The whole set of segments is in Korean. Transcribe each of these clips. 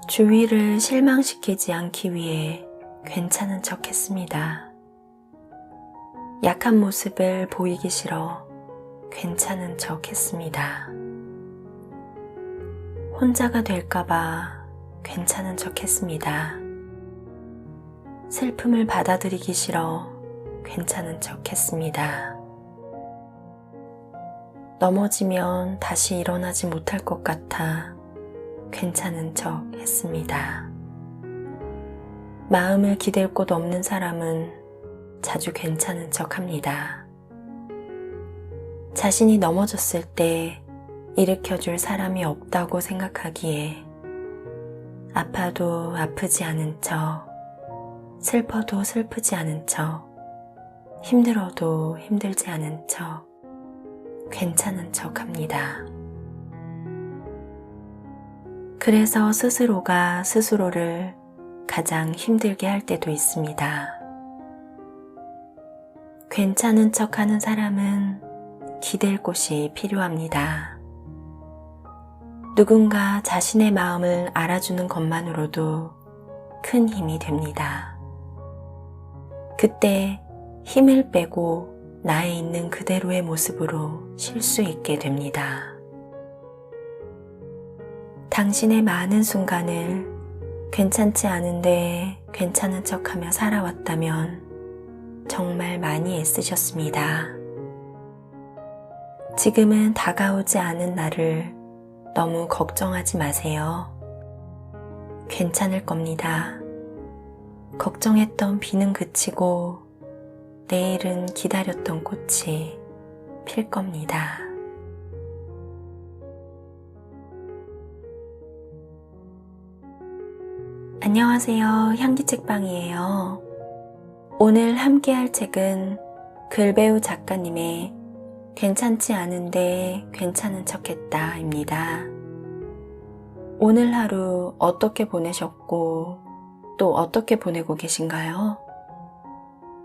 주위를 실망시키지 않기 위해 괜찮은 척 했습니다. 약한 모습을 보이기 싫어 괜찮은 척 했습니다. 혼자가 될까봐 괜찮은 척 했습니다. 슬픔을 받아들이기 싫어 괜찮은 척 했습니다. 넘어지면 다시 일어나지 못할 것 같아 괜찮은 척 했습니다. 마음을 기댈 곳 없는 사람은 자주 괜찮은 척 합니다. 자신이 넘어졌을 때 일으켜줄 사람이 없다고 생각하기에 아파도 아프지 않은 척, 슬퍼도 슬프지 않은 척, 힘들어도 힘들지 않은 척, 괜찮은 척 합니다. 그래서 스스로가 스스로를 가장 힘들게 할 때도 있습니다. 괜찮은 척 하는 사람은 기댈 곳이 필요합니다. 누군가 자신의 마음을 알아주는 것만으로도 큰 힘이 됩니다. 그때 힘을 빼고 나에 있는 그대로의 모습으로 쉴 수 있게 됩니다. 당신의 많은 순간을 괜찮지 않은데 괜찮은 척하며 살아왔다면 정말 많이 애쓰셨습니다. 지금은 다가오지 않은 나를 너무 걱정하지 마세요. 괜찮을 겁니다. 걱정했던 비는 그치고 내일은 기다렸던 꽃이 필 겁니다. 안녕하세요. 향기책방이에요. 오늘 함께할 책은 글배우 작가님의 괜찮지 않은데 괜찮은 척했다 입니다. 오늘 하루 어떻게 보내셨고 또 어떻게 보내고 계신가요?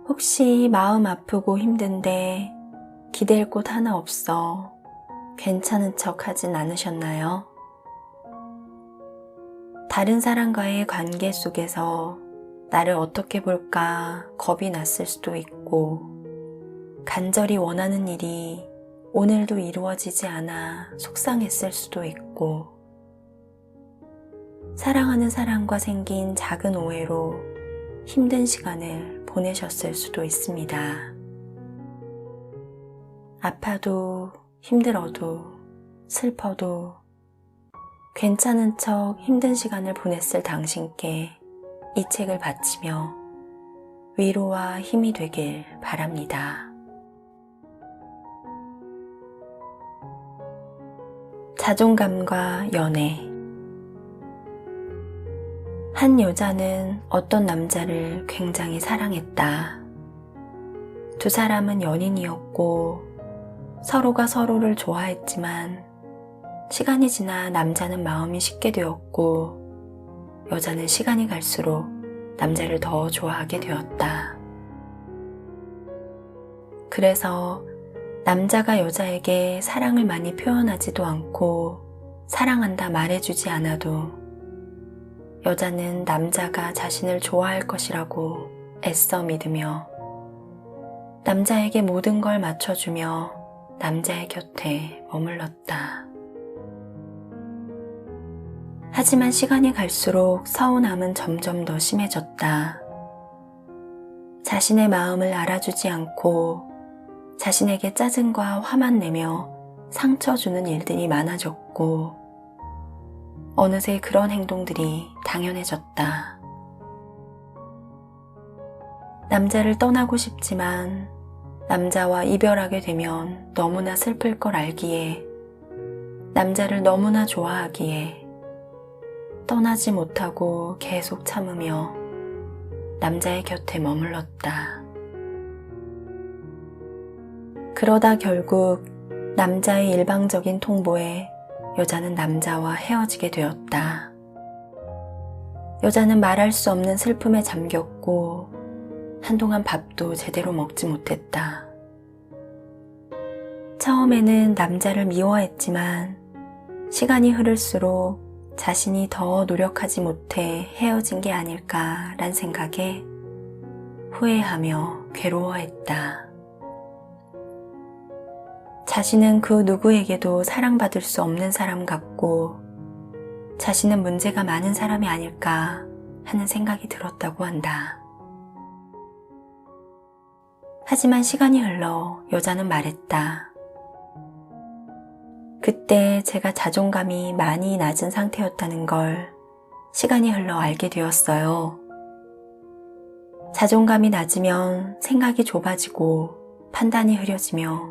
혹시 마음 아프고 힘든데 기댈 곳 하나 없어 괜찮은 척 하진 않으셨나요? 다른 사람과의 관계 속에서 나를 어떻게 볼까 겁이 났을 수도 있고 간절히 원하는 일이 오늘도 이루어지지 않아 속상했을 수도 있고 사랑하는 사람과 생긴 작은 오해로 힘든 시간을 보내셨을 수도 있습니다. 아파도 힘들어도 슬퍼도 괜찮은 척 힘든 시간을 보냈을 당신께 이 책을 바치며 위로와 힘이 되길 바랍니다. 자존감과 연애. 한 여자는 어떤 남자를 굉장히 사랑했다. 두 사람은 연인이었고 서로가 서로를 좋아했지만 시간이 지나 남자는 마음이 식게 되었고 여자는 시간이 갈수록 남자를 더 좋아하게 되었다. 그래서 남자가 여자에게 사랑을 많이 표현하지도 않고 사랑한다 말해주지 않아도 여자는 남자가 자신을 좋아할 것이라고 애써 믿으며 남자에게 모든 걸 맞춰주며 남자의 곁에 머물렀다. 하지만 시간이 갈수록 서운함은 점점 더 심해졌다. 자신의 마음을 알아주지 않고 자신에게 짜증과 화만 내며 상처 주는 일들이 많아졌고 어느새 그런 행동들이 당연해졌다. 남자를 떠나고 싶지만 남자와 이별하게 되면 너무나 슬플 걸 알기에 남자를 너무나 좋아하기에 떠나지 못하고 계속 참으며 남자의 곁에 머물렀다. 그러다 결국 남자의 일방적인 통보에 여자는 남자와 헤어지게 되었다. 여자는 말할 수 없는 슬픔에 잠겼고 한동안 밥도 제대로 먹지 못했다. 처음에는 남자를 미워했지만 시간이 흐를수록 자신이 더 노력하지 못해 헤어진 게 아닐까란 생각에 후회하며 괴로워했다. 자신은 그 누구에게도 사랑받을 수 없는 사람 같고 자신은 문제가 많은 사람이 아닐까 하는 생각이 들었다고 한다. 하지만 시간이 흘러 여자는 말했다. 그때 제가 자존감이 많이 낮은 상태였다는 걸 시간이 흘러 알게 되었어요. 자존감이 낮으면 생각이 좁아지고 판단이 흐려지며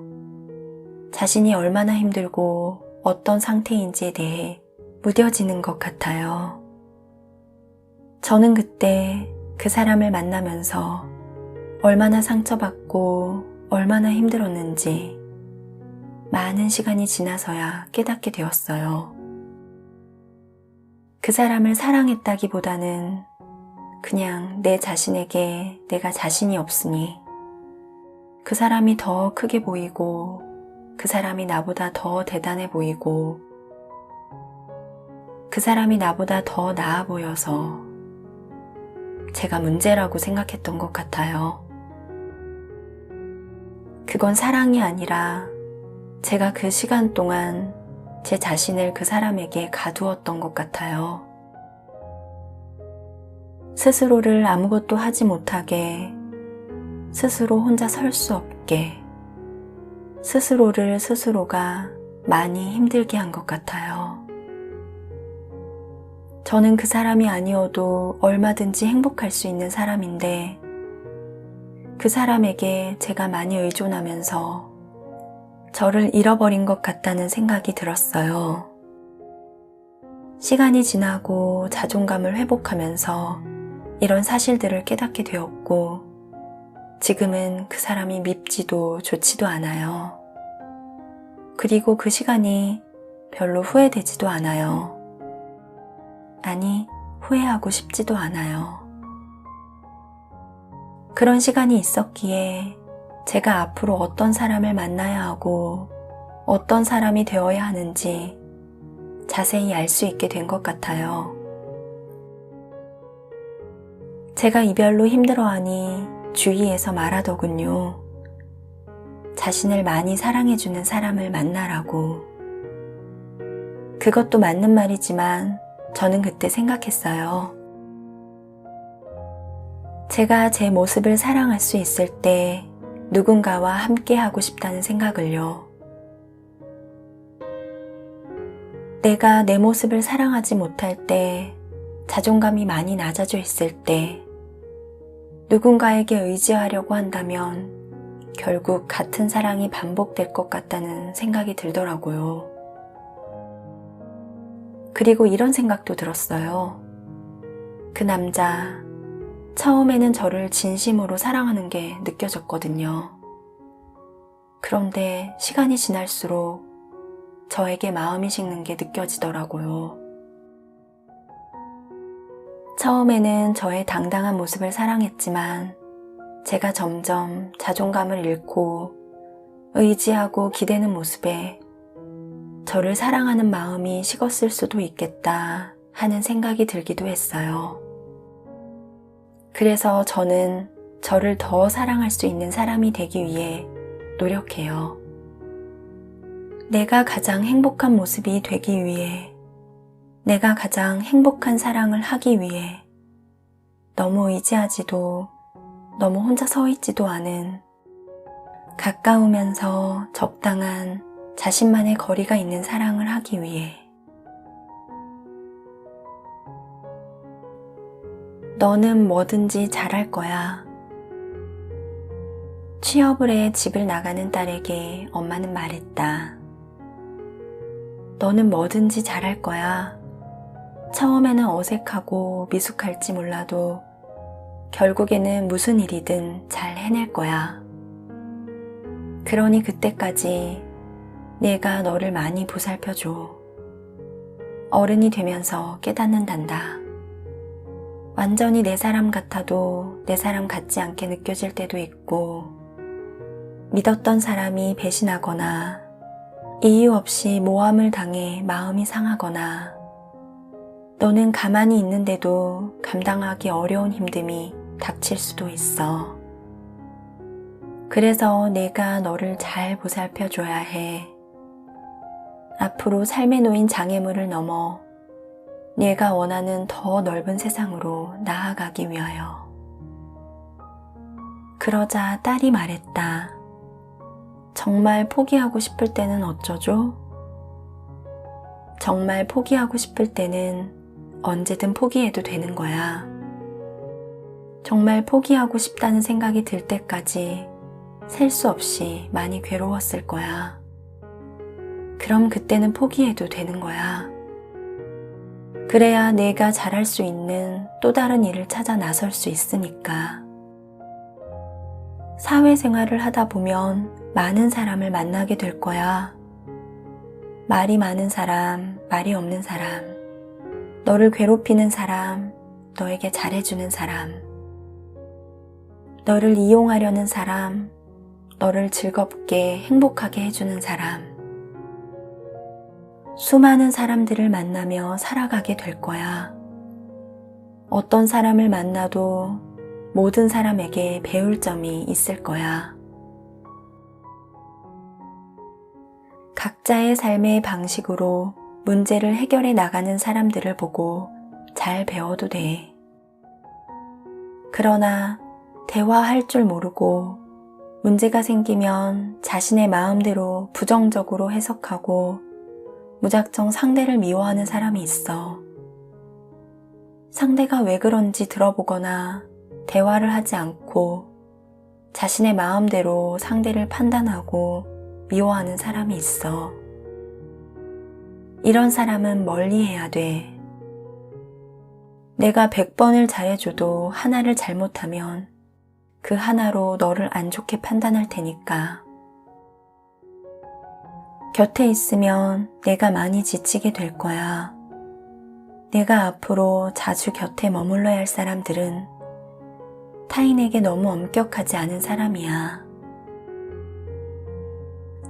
자신이 얼마나 힘들고 어떤 상태인지에 대해 무뎌지는 것 같아요. 저는 그때 그 사람을 만나면서 얼마나 상처받고 얼마나 힘들었는지 많은 시간이 지나서야 깨닫게 되었어요. 그 사람을 사랑했다기보다는 그냥 내 자신에게 내가 자신이 없으니 그 사람이 더 크게 보이고 그 사람이 나보다 더 대단해 보이고 그 사람이 나보다 더 나아 보여서 제가 문제라고 생각했던 것 같아요. 그건 사랑이 아니라 제가 그 시간 동안 제 자신을 그 사람에게 가두었던 것 같아요. 스스로를 아무것도 하지 못하게, 스스로 혼자 설 수 없게, 스스로를 스스로가 많이 힘들게 한 것 같아요. 저는 그 사람이 아니어도 얼마든지 행복할 수 있는 사람인데 그 사람에게 제가 많이 의존하면서 저를 잃어버린 것 같다는 생각이 들었어요. 시간이 지나고 자존감을 회복하면서 이런 사실들을 깨닫게 되었고 지금은 그 사람이 밉지도 좋지도 않아요. 그리고 그 시간이 별로 후회되지도 않아요. 아니, 후회하고 싶지도 않아요. 그런 시간이 있었기에 제가 앞으로 어떤 사람을 만나야 하고 어떤 사람이 되어야 하는지 자세히 알 수 있게 된 것 같아요. 제가 이별로 힘들어하니 주위에서 말하더군요. 자신을 많이 사랑해주는 사람을 만나라고. 그것도 맞는 말이지만 저는 그때 생각했어요. 제가 제 모습을 사랑할 수 있을 때 누군가와 함께 하고 싶다는 생각을요. 내가 내 모습을 사랑하지 못할 때, 자존감이 많이 낮아져 있을 때, 누군가에게 의지하려고 한다면 결국 같은 사랑이 반복될 것 같다는 생각이 들더라고요. 그리고 이런 생각도 들었어요. 그 남자, 처음에는 저를 진심으로 사랑하는 게 느껴졌거든요. 그런데 시간이 지날수록 저에게 마음이 식는 게 느껴지더라고요. 처음에는 저의 당당한 모습을 사랑했지만 제가 점점 자존감을 잃고 의지하고 기대는 모습에 저를 사랑하는 마음이 식었을 수도 있겠다 하는 생각이 들기도 했어요. 그래서 저는 저를 더 사랑할 수 있는 사람이 되기 위해 노력해요. 내가 가장 행복한 모습이 되기 위해, 내가 가장 행복한 사랑을 하기 위해 너무 의지하지도 너무 혼자 서 있지도 않은 가까우면서 적당한 자신만의 거리가 있는 사랑을 하기 위해 너는 뭐든지 잘할 거야. 취업을 해 집을 나가는 딸에게 엄마는 말했다. 너는 뭐든지 잘할 거야. 처음에는 어색하고 미숙할지 몰라도 결국에는 무슨 일이든 잘 해낼 거야. 그러니 그때까지 내가 너를 많이 보살펴줘. 어른이 되면서 깨닫는단다. 완전히 내 사람 같아도 내 사람 같지 않게 느껴질 때도 있고, 믿었던 사람이 배신하거나 이유 없이 모함을 당해 마음이 상하거나 너는 가만히 있는데도 감당하기 어려운 힘듦이 닥칠 수도 있어. 그래서 내가 너를 잘 보살펴줘야 해. 앞으로 삶에 놓인 장애물을 넘어 내가 원하는 더 넓은 세상으로 나아가기 위하여. 그러자 딸이 말했다. 정말 포기하고 싶을 때는 어쩌죠? 정말 포기하고 싶을 때는 언제든 포기해도 되는 거야. 정말 포기하고 싶다는 생각이 들 때까지 셀 수 없이 많이 괴로웠을 거야. 그럼 그때는 포기해도 되는 거야. 그래야 내가 잘할 수 있는 또 다른 일을 찾아 나설 수 있으니까. 사회생활을 하다 보면 많은 사람을 만나게 될 거야. 말이 많은 사람, 말이 없는 사람, 너를 괴롭히는 사람, 너에게 잘해주는 사람, 너를 이용하려는 사람, 너를 즐겁게 행복하게 해주는 사람, 수많은 사람들을 만나며 살아가게 될 거야. 어떤 사람을 만나도 모든 사람에게 배울 점이 있을 거야. 각자의 삶의 방식으로 문제를 해결해 나가는 사람들을 보고 잘 배워도 돼. 그러나 대화할 줄 모르고 문제가 생기면 자신의 마음대로 부정적으로 해석하고 무작정 상대를 미워하는 사람이 있어. 상대가 왜 그런지 들어보거나 대화를 하지 않고 자신의 마음대로 상대를 판단하고 미워하는 사람이 있어. 이런 사람은 멀리해야 돼. 내가 100번을 잘해줘도 하나를 잘못하면 그 하나로 너를 안 좋게 판단할 테니까. 곁에 있으면 내가 많이 지치게 될 거야. 내가 앞으로 자주 곁에 머물러야 할 사람들은 타인에게 너무 엄격하지 않은 사람이야.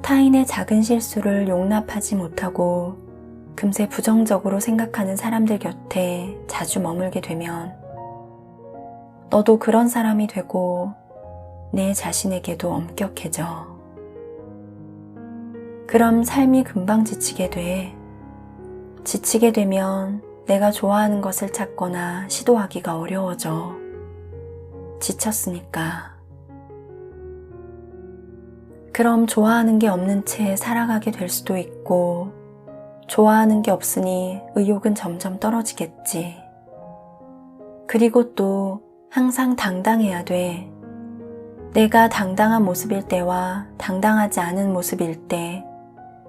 타인의 작은 실수를 용납하지 못하고 금세 부정적으로 생각하는 사람들 곁에 자주 머물게 되면 너도 그런 사람이 되고 내 자신에게도 엄격해져. 그럼 삶이 금방 지치게 돼. 지치게 되면 내가 좋아하는 것을 찾거나 시도하기가 어려워져. 지쳤으니까. 그럼 좋아하는 게 없는 채 살아가게 될 수도 있고, 좋아하는 게 없으니 의욕은 점점 떨어지겠지. 그리고 또 항상 당당해야 돼. 내가 당당한 모습일 때와 당당하지 않은 모습일 때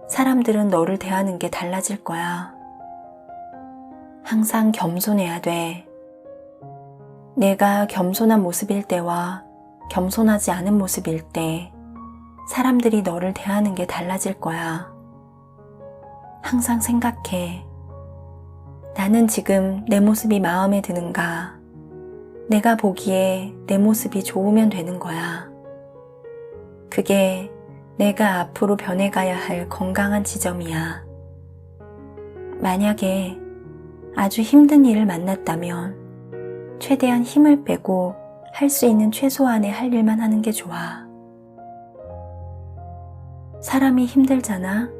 사람들은 너를 대하는 게 달라질 거야. 항상 겸손해야 돼. 내가 겸손한 모습일 때와 겸손하지 않은 모습일 때 사람들이 너를 대하는 게 달라질 거야. 항상 생각해. 나는 지금 내 모습이 마음에 드는가? 내가 보기에 내 모습이 좋으면 되는 거야. 그게 내가 앞으로 변해가야 할 건강한 지점이야. 만약에 아주 힘든 일을 만났다면 최대한 힘을 빼고 할 수 있는 최소한의 할 일만 하는 게 좋아. 사람이 힘들잖아?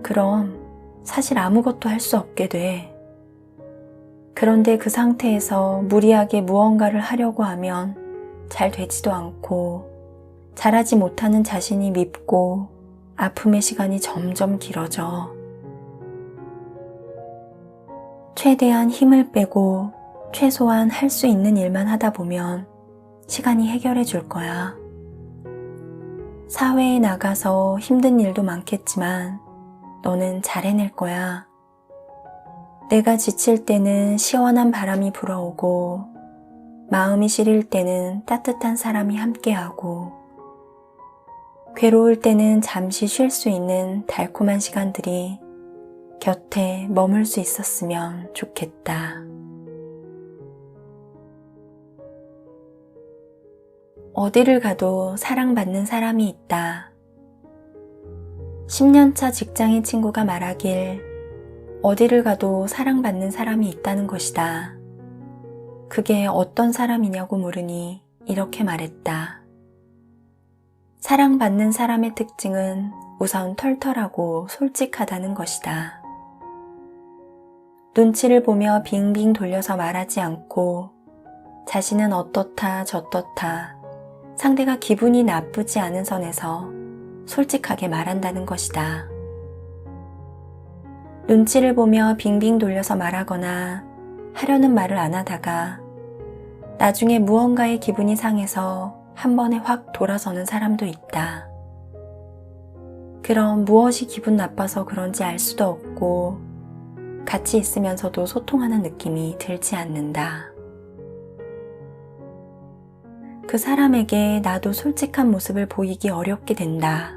그럼 사실 아무것도 할 수 없게 돼. 그런데 그 상태에서 무리하게 무언가를 하려고 하면 잘 되지도 않고 잘하지 못하는 자신이 밉고 아픔의 시간이 점점 길어져. 최대한 힘을 빼고 최소한 할 수 있는 일만 하다 보면 시간이 해결해 줄 거야. 사회에 나가서 힘든 일도 많겠지만 너는 잘 해낼 거야. 내가 지칠 때는 시원한 바람이 불어오고 마음이 시릴 때는 따뜻한 사람이 함께하고 괴로울 때는 잠시 쉴 수 있는 달콤한 시간들이 곁에 머물 수 있었으면 좋겠다. 어디를 가도 사랑받는 사람이 있다. 10년차 직장인 친구가 말하길 어디를 가도 사랑받는 사람이 있다는 것이다. 그게 어떤 사람이냐고 물으니 이렇게 말했다. 사랑받는 사람의 특징은 우선 털털하고 솔직하다는 것이다. 눈치를 보며 빙빙 돌려서 말하지 않고 자신은 어떻다 저떻다 상대가 기분이 나쁘지 않은 선에서 솔직하게 말한다는 것이다. 눈치를 보며 빙빙 돌려서 말하거나 하려는 말을 안 하다가 나중에 무언가의 기분이 상해서 한 번에 확 돌아서는 사람도 있다. 그럼 무엇이 기분 나빠서 그런지 알 수도 없고 같이 있으면서도 소통하는 느낌이 들지 않는다. 그 사람에게 나도 솔직한 모습을 보이기 어렵게 된다.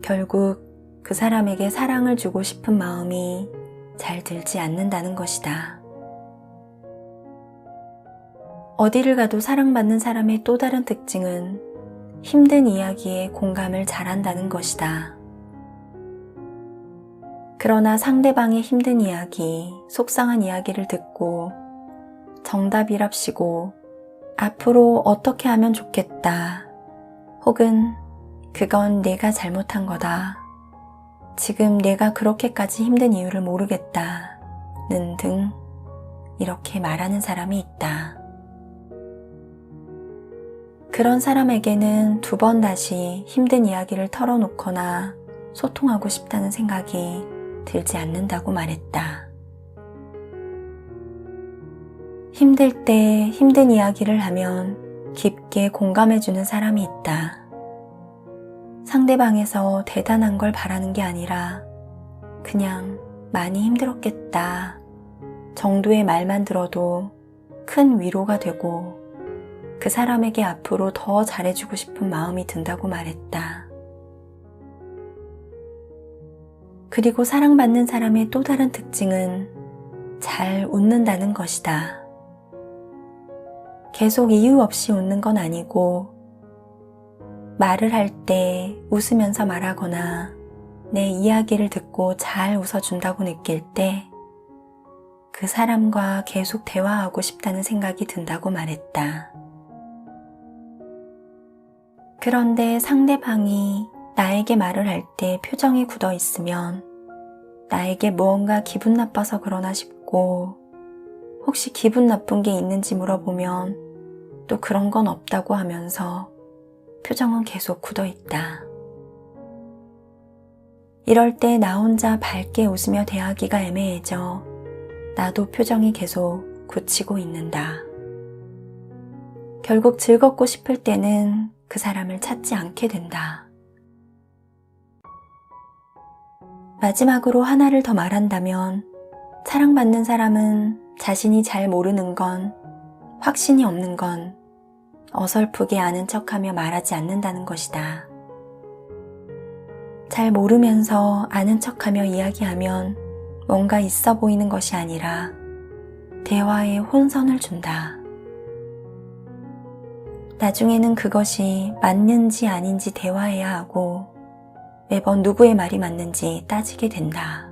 결국 그 사람에게 사랑을 주고 싶은 마음이 잘 들지 않는다는 것이다. 어디를 가도 사랑받는 사람의 또 다른 특징은 힘든 이야기에 공감을 잘한다는 것이다. 그러나 상대방의 힘든 이야기, 속상한 이야기를 듣고 정답이랍시고 앞으로 어떻게 하면 좋겠다. 혹은 그건 내가 잘못한 거다. 지금 내가 그렇게까지 힘든 이유를 모르겠다는 등 이렇게 말하는 사람이 있다. 그런 사람에게는 두 번 다시 힘든 이야기를 털어놓거나 소통하고 싶다는 생각이 들지 않는다고 말했다. 힘들 때 힘든 이야기를 하면 깊게 공감해주는 사람이 있다. 상대방에서 대단한 걸 바라는 게 아니라 그냥 많이 힘들었겠다 정도의 말만 들어도 큰 위로가 되고 그 사람에게 앞으로 더 잘해주고 싶은 마음이 든다고 말했다. 그리고 사랑받는 사람의 또 다른 특징은 잘 웃는다는 것이다. 계속 이유 없이 웃는 건 아니고 말을 할 때 웃으면서 말하거나 내 이야기를 듣고 잘 웃어준다고 느낄 때 그 사람과 계속 대화하고 싶다는 생각이 든다고 말했다. 그런데 상대방이 나에게 말을 할 때 표정이 굳어 있으면 나에게 무언가 기분 나빠서 그러나 싶고 혹시 기분 나쁜 게 있는지 물어보면 또 그런 건 없다고 하면서 표정은 계속 굳어 있다. 이럴 때 나 혼자 밝게 웃으며 대하기가 애매해져 나도 표정이 계속 굳히고 있는다. 결국 즐겁고 싶을 때는 그 사람을 찾지 않게 된다. 마지막으로 하나를 더 말한다면 사랑받는 사람은 자신이 잘 모르는 건, 확신이 없는 건 어설프게 아는 척하며 말하지 않는다는 것이다. 잘 모르면서 아는 척하며 이야기하면 뭔가 있어 보이는 것이 아니라 대화에 혼선을 준다. 나중에는 그것이 맞는지 아닌지 대화해야 하고 매번 누구의 말이 맞는지 따지게 된다.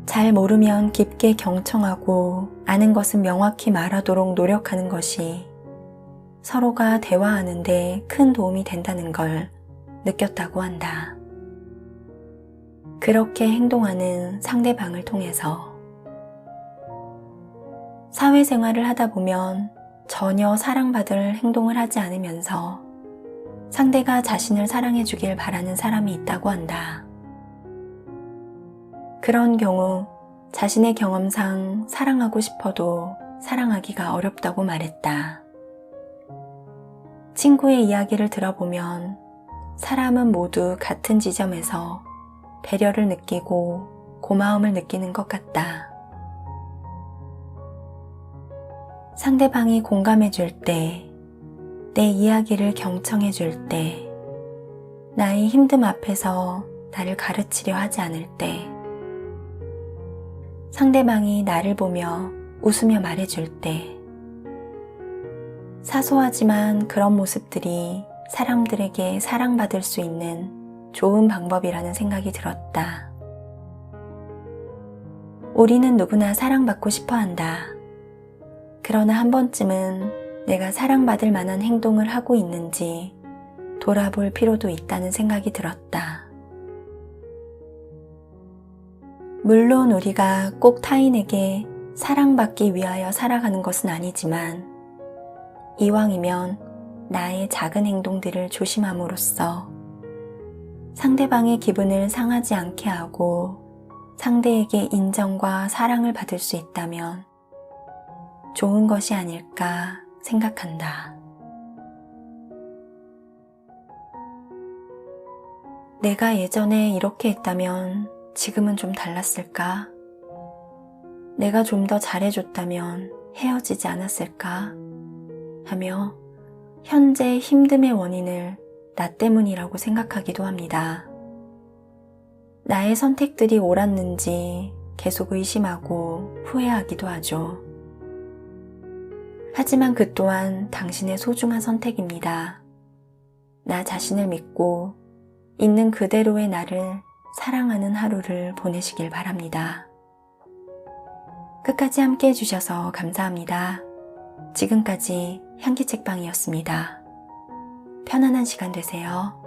잘 모르면 깊게 경청하고 아는 것은 명확히 말하도록 노력하는 것이 서로가 대화하는 데 큰 도움이 된다는 걸 느꼈다고 한다. 그렇게 행동하는 상대방을 통해서 사회생활을 하다 보면 전혀 사랑받을 행동을 하지 않으면서 상대가 자신을 사랑해 주길 바라는 사람이 있다고 한다. 그런 경우 자신의 경험상 사랑하고 싶어도 사랑하기가 어렵다고 말했다. 친구의 이야기를 들어보면 사람은 모두 같은 지점에서 배려를 느끼고 고마움을 느끼는 것 같다. 상대방이 공감해 줄 때, 내 이야기를 경청해 줄 때, 나의 힘듦 앞에서 나를 가르치려 하지 않을 때, 상대방이 나를 보며 웃으며 말해줄 때, 사소하지만 그런 모습들이 사람들에게 사랑받을 수 있는 좋은 방법이라는 생각이 들었다. 우리는 누구나 사랑받고 싶어 한다. 그러나 한 번쯤은 내가 사랑받을 만한 행동을 하고 있는지 돌아볼 필요도 있다는 생각이 들었다. 물론 우리가 꼭 타인에게 사랑받기 위하여 살아가는 것은 아니지만 이왕이면 나의 작은 행동들을 조심함으로써 상대방의 기분을 상하지 않게 하고 상대에게 인정과 사랑을 받을 수 있다면 좋은 것이 아닐까 생각한다. 내가 예전에 이렇게 했다면 지금은 좀 달랐을까? 내가 좀 더 잘해줬다면 헤어지지 않았을까? 하며 현재 힘듦의 원인을 나 때문이라고 생각하기도 합니다. 나의 선택들이 옳았는지 계속 의심하고 후회하기도 하죠. 하지만 그 또한 당신의 소중한 선택입니다. 나 자신을 믿고 있는 그대로의 나를 사랑하는 하루를 보내시길 바랍니다. 끝까지 함께 해주셔서 감사합니다. 지금까지 향기책방이었습니다. 편안한 시간 되세요.